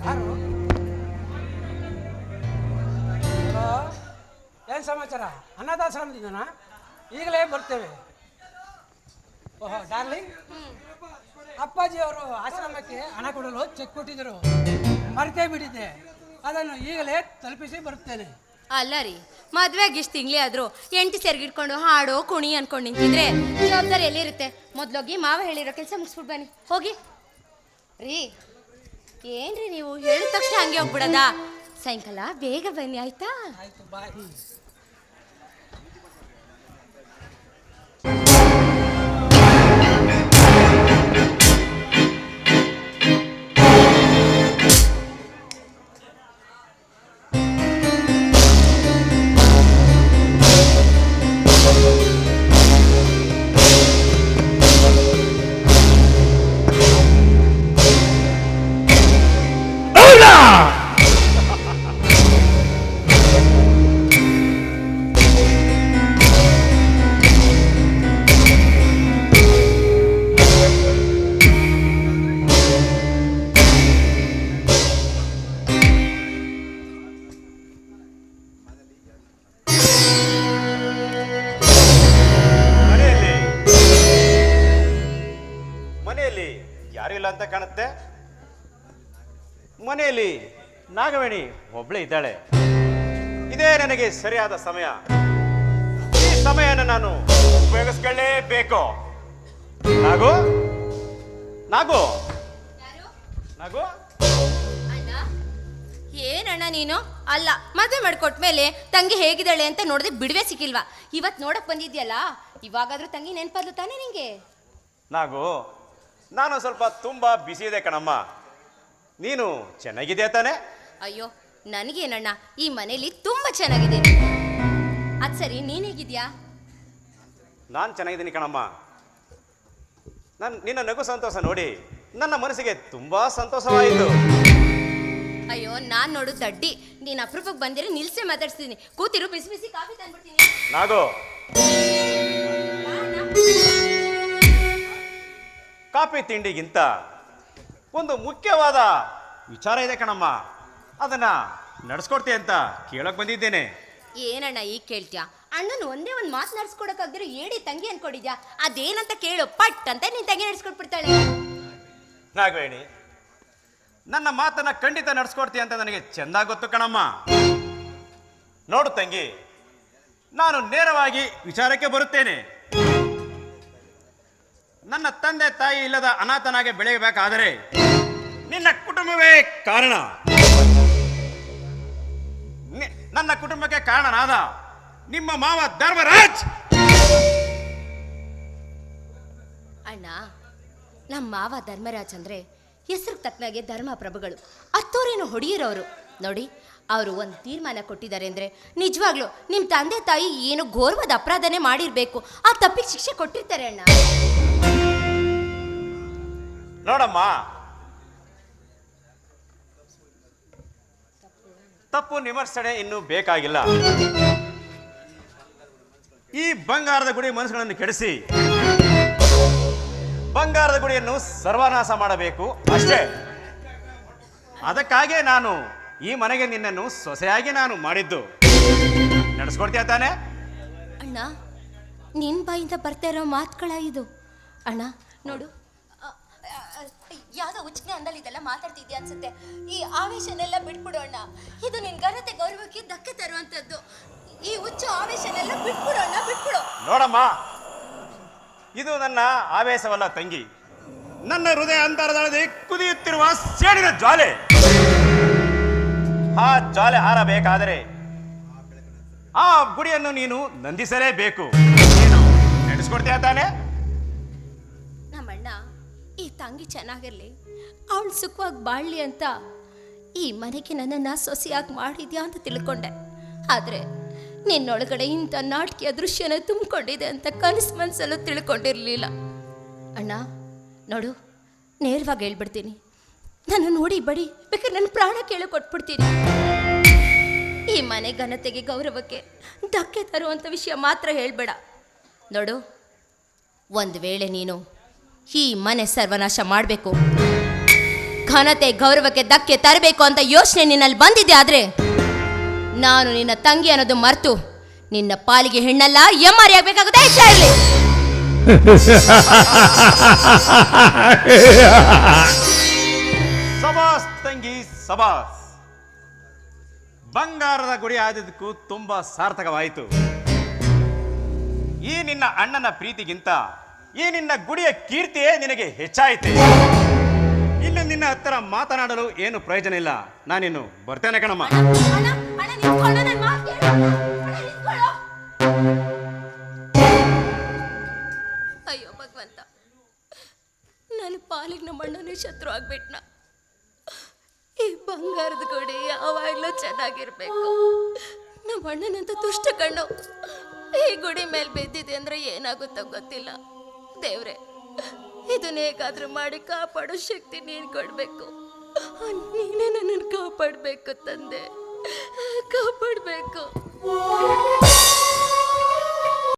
ಯಾರು? ಹಲೋ, ಏನು ಸಮಾಚಾರ? ಅನ್ನದಾಶ್ರಮದಿಂದನಾ? ಈಗಲೇ ಬರ್ತೇವೆ. ಓಹೋ ಡಾರ್ಲಿಂಗ್, ಅಪ್ಪಾಜಿಯವರು ಆಶ್ರಮಕ್ಕೆ ಹಣ ಕೊಡಲು ಚೆಕ್ ಕೊಟ್ಟಿದ್ದರು, ಮರ್ತೇ ಬಿಟ್ಟಿದ್ದೆ. ಅದನ್ನು ಈಗಲೇ ತಲುಪಿಸಿ ಬರುತ್ತೇನೆ. ಅಲ್ಲ ರೀ, ಮದುವೆಗೆ ಇಷ್ಟು ತಿಂಗ್ಳಿ ಆದರೂ ಎಂಟು ಸೆರ್ಗಿಟ್ಕೊಂಡು ಹಾಡೋ ಕುಣಿ ಅನ್ಕೊಂಡು ನಿಂತಿದ್ರೆ ಜವಾಬ್ದಾರಿ ಎಲ್ಲಿರುತ್ತೆ? ಮೊದಲೋಗಿ ಮಾವ ಹೇಳಿರೋ ಕೆಲಸ ಮುಗಿಸ್ಬಿಟ್ಟು ಬನ್ನಿ, ಹೋಗಿ. ರೀ ಏನ್ರಿ ನೀವು ಹೇಳಿದ ತಕ್ಷಣ ಹಂಗೆ ಹೋಗ್ಬಿಡದ? ಸಾಯಂಕಾಲ ಬೇಗ ಬನ್ನಿ, ಆಯ್ತಾ? ಆಯ್ತು, ಬಾಯ್. ಅಂತ ಕಾಣುತ್ತೆ. ಮನೆಯಲ್ಲಿ ನಾಗವೇಣಿ ಒಬ್ಳೇ ಇದ್ದಾಳೆ. ಇದೇ ನನಗೆ ಸರಿಯಾದ ಸಮಯ. ಈ ಸಮಯನ ನಾನು ಉಪಯೋಗಿಸ್ಕೊಳ್ಳೇಬೇಕು. ನಾಗು ನಾಗು ನಾಗು, ಏನಣ್ಣ ನೀನು? ಅಲ್ಲ, ಮದುವೆ ಮಾಡ್ಕೊಟ್ಮೇಲೆ ತಂಗಿ ಹೇಗಿದ್ದಾಳೆ ಅಂತ ನೋಡದೆ ಬಿಡುವೆ ಸಿಕ್ಕಿಲ್ವಾ? ಇವತ್ತು ನೋಡಕ್ ಬಂದಿದ್ಯಲ್ಲ, ಇವಾಗಾದ್ರೂ ತಂಗಿ ನೆನಪದ್ಲು ತಾನೇ ನಿಂಗೆ? ನಾಗು, ನಾನು ಸ್ವಲ್ಪ ತುಂಬಾ ಬಿಸಿ ಇದೆ ಕಣಮ್ಮ. ನೀನು ಚೆನ್ನಾಗಿದೆಯಾ ತಾನೆ? ಅಯ್ಯೋ, ನನಗೇನಣ್ಣ, ಈ ಮನೇಲಿ ತುಂಬಾ ಚೆನ್ನಾಗಿದೆ. ಅದ್ ಸರಿ, ನೀನ್ ಹೇಗಿದ್ಯಾ? ನಾನು ಚೆನ್ನಾಗಿದ್ದೀನಿ ಕಣಮ್ಮ. ನಿನ್ನ ನಗು ಸಂತೋಷ ನೋಡಿ ನನ್ನ ಮನಸ್ಸಿಗೆ ತುಂಬಾ ಸಂತೋಷವಾಯಿತು. ಅಯ್ಯೋ, ನಾನ್ ನೋಡು ದಡ್ಡಿ, ನೀನ್ ಅಪರೂಪಕ್ಕೆ ಬಂದಿರೋ ನಿಲ್ಸೆ ಮಾತಾಡ್ಸ್ತೀನಿ. ಕೂತಿರು, ಬಿಸಿ ಬಿಸಿ ಕಾಫಿ ತಂದ್ಬಿಡ್ತೀನಿ. ನಾಗು, ಕಾಫಿ ತಿಂಡಿಗಿಂತ ಒಂದು ಮುಖ್ಯವಾದ ವಿಚಾರ ಇದೆ ಕಣಮ್ಮ. ಅದನ್ನ ನಡೆಸ್ಕೊಡ್ತೀಯ ಅಂತ ಕೇಳಕ್ ಬಂದಿದ್ದೇನೆ. ಏನಣ್ಣ ಈಗ ಕೇಳ್ತ್ಯಾ? ಅಣ್ಣನ ಒಂದೇ ಒಂದು ಮಾತು ನಡ್ಸ್ಕೊಡಕ್ಕಾಗ್ದಿರೋ ಏಡಿ ತಂಗಿ ಅನ್ಕೊಂಡಿದ್ಯಾ? ಅದೇನಂತ ಕೇಳು, ಪಟ್ ಅಂತ ನೀನ್ ತಂಗಿ ನಡ್ಸ್ಕೊಟ್ಬಿಡ್ತಾಳೆ. ನಾಗವೇಣಿ, ನನ್ನ ಮಾತನ್ನ ಖಂಡಿತ ನಡ್ಸ್ಕೊಡ್ತೀಯ ಅಂತ ನನಗೆ ಚೆಂದಾಗಿ ಗೊತ್ತು ಕಣಮ್ಮ. ನೋಡು ತಂಗಿ, ನಾನು ನೇರವಾಗಿ ವಿಚಾರಕ್ಕೆ ಬರುತ್ತೇನೆ. ನನ್ನ ತಂದೆ ತಾಯಿ ಇಲ್ಲದ ಅನಾಥನಾಗಿ ಬೆಳೆಯಬೇಕಾದರೆ ನಿನ್ನ ಕುಟುಂಬವೇ ಕಾರಣ. ನನ್ನ ಕುಟುಂಬಕ್ಕೆ ಕಾರಣನಾದ ನಿಮ್ಮ ಮಾವ ಧರ್ಮರಾಜ್. ಅಣ್ಣ, ನಮ್ಮ ಮಾವ ಧರ್ಮರಾಜ್ ಅಂದ್ರೆ ಹೆಸರು ತಕ್ಕನಾಗೆ ಧರ್ಮ ಪ್ರಭುಗಳು, ಹತ್ತೋರೇನು ಹೊಡೆಯಿರೋರು. ನೋಡಿ, ಅವರು ಒಂದು ತೀರ್ಮಾನ ಕೊಟ್ಟಿದ್ದಾರೆ ಅಂದ್ರೆ ನಿಜವಾಗ್ಲೂ ನಿಮ್ಮ ತಂದೆ ತಾಯಿ ಏನು ಘೋರವಾದ ಅಪರಾಧನೆ ಮಾಡಿರ್ಬೇಕು. ಆ ತಪ್ಪಿಗೆ ಶಿಕ್ಷೆ ಕೊಟ್ಟಿರ್ತಾರೆ ಅಣ್ಣ. ನೋಡಮ್ಮ, ತಪ್ಪು ವಿಮರ್ಶನೆ ಇನ್ನೂ ಬೇಕಾಗಿಲ್ಲ. ಈ ಬಂಗಾರದ ಗುಡಿ ಮನಸ್ಸುಗಳನ್ನು ಕೆಡಿಸಿ ಬಂಗಾರದ ಗುಡಿಯನ್ನು ಸರ್ವನಾಶ ಮಾಡಬೇಕು ಅಷ್ಟೇ. ಅದಕ್ಕಾಗೇ ನಾನು ಈ ಮನೆಗೆ ನಿನ್ನನ್ನು ಸೊಸೆಯಾಗಿ ನಾನು ಮಾಡಿದ್ದು. ನಡೆಸ್ಕೊಡ್ತೀಯ ತಾನೆ? ಅಣ್ಣ, ನಿನ್ನ ಬಾಯಿಂದ ಬರ್ತಾ ಇರೋ ಮಾತುಗಳ ಇದು. ಅಣ್ಣ ನೋಡು, ಯಾವುದೋ ಉಚ್ಚನೆ ಅಂದಲ್ಲಿ ಇದೆಲ್ಲ ಮಾತಾಡ್ತಿದ್ಯಾ ಅನ್ಸುತ್ತೆ. ಈ ಆವೇಶನೆಲ್ಲ ಬಿಟ್ಬಿಡು ಅಣ್ಣ. ಇದು ನಿನ್ ಘನತೆ ಗೌರವಕ್ಕೆ ಧಕ್ಕೆ ತರುವಂತದ್ದು. ಈ ಹುಚ್ಚು ಆವೇಶನೆಲ್ಲ ಬಿಟ್ಬಿಡು ಅಣ್ಣ, ಬಿಟ್ಬಿಡು. ನೋಡಮ್ಮ, ಇದು ನನ್ನ ಆವೇಶವಲ್ಲ ತಂಗಿ, ನನ್ನ ಹೃದಯ ಅಂತರದಲ್ಲಿ ಕುದಿಯುತ್ತಿರುವ ಸೇಡಿನ ಜ್ವಾಲೆ. ಆ ಜ್ವಾಲೆ ಹಾರಬೇಕಾದರೆ ಆ ಗುಡಿಯನ್ನು ನೀನು ನಂದಿಸಲೇಬೇಕು. ನೀನು ನಡೆಸ್ಕೊಡ್ತೀಯ ತಾನೆ? ನಮ್ಮಣ್ಣ ಈ ತಂಗಿ ಚೆನ್ನಾಗಿರ್ಲಿ, ಅವಳು ಸುಖವಾಗಿ ಬಾಳ್ಲಿ ಅಂತ ಈ ಮನೆಗೆ ನನ್ನನ್ನು ಸೊಸೆಯಾಗಿ ಮಾಡಿದ್ಯಾ ಅಂತ ತಿಳ್ಕೊಂಡೆ. ಆದರೆ ನಿನ್ನೊಳಗಡೆ ಇಂಥ ನಾಟಕೀಯ ದೃಶ್ಯನ ತುಂಬಿಕೊಂಡಿದೆ ಅಂತ ಕನಸು ಮನಸ್ಸಲ್ಲೂ ತಿಳ್ಕೊಂಡಿರಲಿಲ್ಲ. ಅಣ್ಣ ನೋಡು, ನೇರವಾಗಿ ಹೇಳ್ಬಿಡ್ತೀನಿ, ನಾನು ನೋಡಿ ಬಡಿ ಬೇಕಾದ್ರೆ ನನ್ನ ಪ್ರಾಣ ಕೇಳಿ ಕೊಟ್ಬಿಡ್ತೀನಿ. ಈ ಮನೆ ಘನತೆಗೆ ಗೌರವಕ್ಕೆ ಧಕ್ಕೆ ತರುವಂಥ ವಿಷಯ ಮಾತ್ರ ಹೇಳಬೇಡ. ನೋಡು, ಒಂದು ವೇಳೆ ನೀನು ಈ ಮನೆ ಸರ್ವನಾಶ ಮಾಡಬೇಕು, ಘನತೆ ಗೌರವಕ್ಕೆ ಧಕ್ಕೆ ತರಬೇಕು ಅಂತ ಯೋಚನೆ ನಿನ್ನಲ್ಲಿ ಬಂದಿದೆ. ಆದ್ರೆ ನಾನು ನಿನ್ನ ತಂಗಿ ಅನ್ನೋದು ಮರ್ತು ನಿನ್ನ ಪಾಲಿಗೆ ಹೆಣ್ಣಲ್ಲ ಎಮ್ಮಾರಿ ಆಗ್ಬೇಕಾಗುತ್ತೆ. ಇಷ್ಟ ಇರಲಿ. ಸಬಾಸ್ ತಂಗಿ ಸಬಾಸ್. ಬಂಗಾರದ ಗುಡಿ ಆದಿದ್ದಕ್ಕೂ ತುಂಬಾ ಸಾರ್ಥಕವಾಯಿತು. ಈ ನಿನ್ನ ಅಣ್ಣನ ಪ್ರೀತಿಗಿಂತ ಈ ನಿನ್ನ ಗುಡಿಯ ಕೀರ್ತಿಯೇ ನಿನಗೆ ಹೆಚ್ಚಾಯಿತೆ. ಇನ್ನು ನಿನ್ನ ಹತ್ತಿರ ಮಾತನಾಡಲು ಏನು ಪ್ರಯೋಜನ ಇಲ್ಲ. ನಾನಿನ್ನು ಬರ್ತೇನೆ ಕಣಮ್ಮ. ಅಯ್ಯೋ ಭಗವಂತ, ನನ್ನ ಪಾಲಿಗೆ ನಮ್ಮ ಅಣ್ಣನೇ ಶತ್ರು ಆಗ್ಬಿಟ್ನ. ಈ ಬಂಗಾರದ ಗುಡಿ ಯಾವಾಗಲೂ ಚೆನ್ನಾಗಿರ್ಬೇಕು. ನಮ್ಮ ಅಣ್ಣನಂತ ದುಷ್ಟ ಕಣ್ಣು ಈ ಗುಡಿ ಮೇಲೆ ಬಿದ್ದಿದೆ ಅಂದ್ರೆ ಏನಾಗುತ್ತೋ ಗೊತ್ತಿಲ್ಲ. ದೇವ್ರೆ, ಇದನ್ನ ಹೇಗಾದ್ರೂ ಮಾಡಿ ಕಾಪಾಡೋ ಶಕ್ತಿ ನೀನು ಕೊಡ್ಬೇಕು. ನೀನೇ ನನ್ನನ್ನು ಕಾಪಾಡಬೇಕು ತಂದೆ, ಕಾಪಾಡಬೇಕು.